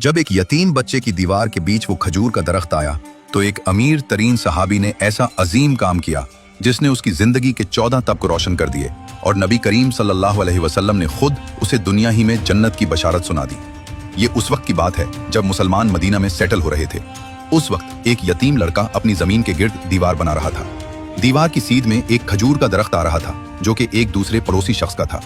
जब एक यतीम बच्चे की दीवार के बीच वो खजूर का दरख्त आया तो एक अमीर तरीन सहाबी ने ऐसा अजीम काम किया जिसने उसकी जिंदगी के 14 तब को रोशन कर दिए और नबी करीम सल्लल्लाहु अलैहि वसल्लम ने खुद उसे दुनिया ही में जन्नत की बशारत सुना दी। ये उस वक्त की बात है जब मुसलमान मदीना में सेटल हो रहे थे। उस वक्त एक यतीम लड़का अपनी जमीन के गिर्द दीवार बना रहा था। दीवार की सीध में एक खजूर का दरख्त आ रहा था जो कि एक दूसरे पड़ोसी शख्स का था।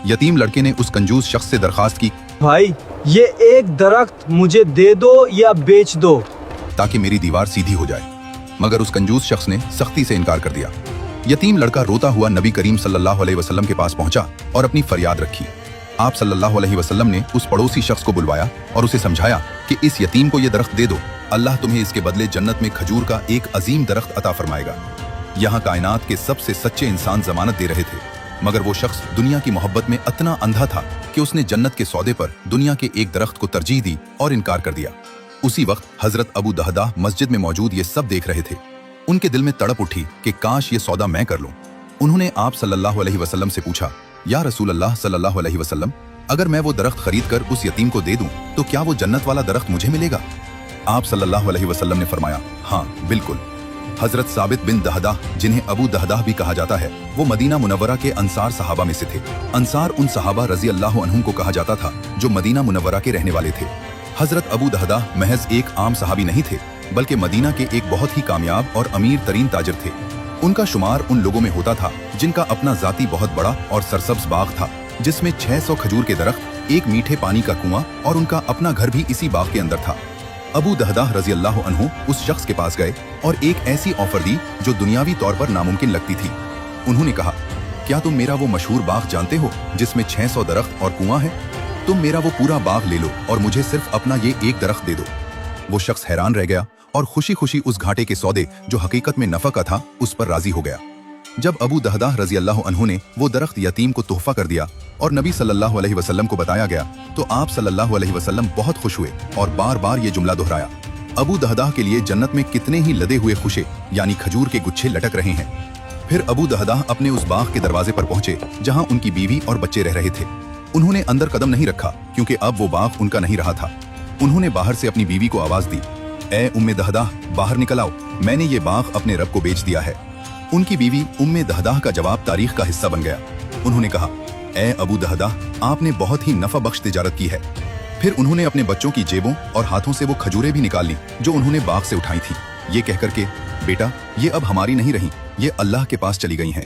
यतीम लड़के ने उस कंजूस शख्स से दरखास्त की, भाई ये एक दरख्त मुझे दे दो या बेच दो ताकि मेरी दीवार सीधी हो जाए। मगर उस कंजूस शख्स ने सख्ती से इनकार कर दिया। यतीम लड़का रोता हुआ नबी करीम सल्लल्लाहु अलैहि वसल्लम के पास पहुंचा और अपनी फरियाद रखी। आप सल्लल्लाहु अलैहि वसल्लम ने उस पड़ोसी शख्स को बुलवाया और उसे समझाया कि इस यतीम को यह दरख्त दे दो, अल्लाह तुम्हें इसके बदले जन्नत में खजूर का एक अजीम दरख्त अता फरमाएगा। यहाँ कायनात के सबसे सच्चे इंसान जमानत दे रहे थे, मगर वो शख्स दुनिया की मोहब्बत में इतना अंधा था कि उसने जन्नत के सौदे पर दुनिया के एक दरख्त को तरजीह दी और इनकार कर दिया। उसी वक्त हजरत अबू दहदा मस्जिद में मौजूद ये सब देख रहे थे। उनके दिल में तड़प उठी कि काश ये सौदा मैं कर लूं। उन्होंने आप सल्लल्लाहु अलैहि वसल्लम से पूछा, या रसूल अल्लाह सल्लल्लाहु अलैहि वसल्लम, अगर मैं वो दरख्त खरीद कर उस यतीम को दे दूं तो क्या वो जन्नत वाला दरख्त मुझे मिलेगा? आप सल्लल्लाहु अलैहि वसल्लम ने फरमाया, हाँ बिल्कुल। हजरत साबित बिन दहदा, जिन्हें अबू दहदा भी कहा जाता है, वो मदीना मुनव्वरा के अंसार सहाबा में से थे। अंसार उन सहाबा रजी अल्लाह अन्हुम को कहा जाता था जो मदीना मुनव्वरा के रहने वाले थे। हजरत अबू दहदा महज एक आम सहाबी नहीं थे, बल्कि मदीना के एक बहुत ही कामयाब और अमीर तरीन ताजिर थे। उनका शुमार उन लोगों में होता था जिनका अपना जाती बहुत बड़ा और सरसब्ज बाग था, जिसमें 600 खजूर के दरख्त, एक मीठे पानी का कुआं और उनका अपना घर भी इसी बाग के अंदर था। अबू दहदा रजी अल्लाह अन्हु उस शख्स के पास गए और एक ऐसी ऑफर दी जो दुनियावी तौर पर नामुमकिन लगती थी। उन्होंने कहा, क्या तुम मेरा वो मशहूर बाग जानते हो जिसमें 600 दरख्त और कुआं है? तुम मेरा वो पूरा बाग ले लो और मुझे सिर्फ अपना ये एक दरख्त दे दो। वो शख्स हैरान रह गया और खुशी खुशी उस घाटे के सौदे जो हकीकत में नफा का था उस पर राजी हो गया। जब अबू दहदा रजी अल्लाह अन्हु ने वो दरख्त यतीम को तोहफा कर दिया और नबी सल्लल्लाहु अलैहि वसल्लम को बताया गया तो आप सल्लल्लाहु अलैहि वसल्लम बहुत खुश हुए और बार बार ये जुमला दोहराया, अबू दहदा के लिए जन्नत में कितने ही लदे हुए खुशे यानी खजूर के गुच्छे लटक रहे हैं। फिर अबू दहदा अपने उस बाग के दरवाजे पर पहुंचे जहां उनकी बीवी और बच्चे रह रहे थे। उन्होंने अंदर कदम नहीं रखा क्योंकि अब वो बाग उनका नहीं रहा था। उन्होंने बाहर से अपनी बीवी को आवाज दी, ए उम्मे दहदा, बाहर निकल आओ, मैंने ये बाग अपने रब को बेच दिया है। उनकी बीवी उम्मे दहदा का जवाब तारीख का हिस्सा बन गया। उन्होंने कहा, ए अबू दहदा, आपने बहुत ही नफा बख्श तिजारत की है। फिर उन्होंने अपने बच्चों की जेबों और हाथों से वो खजूरें भी निकाल ली जो उन्होंने बाग से उठाई थी, ये कहकर के, बेटा ये अब हमारी नहीं रही, ये अल्लाह के पास चली गई हैं।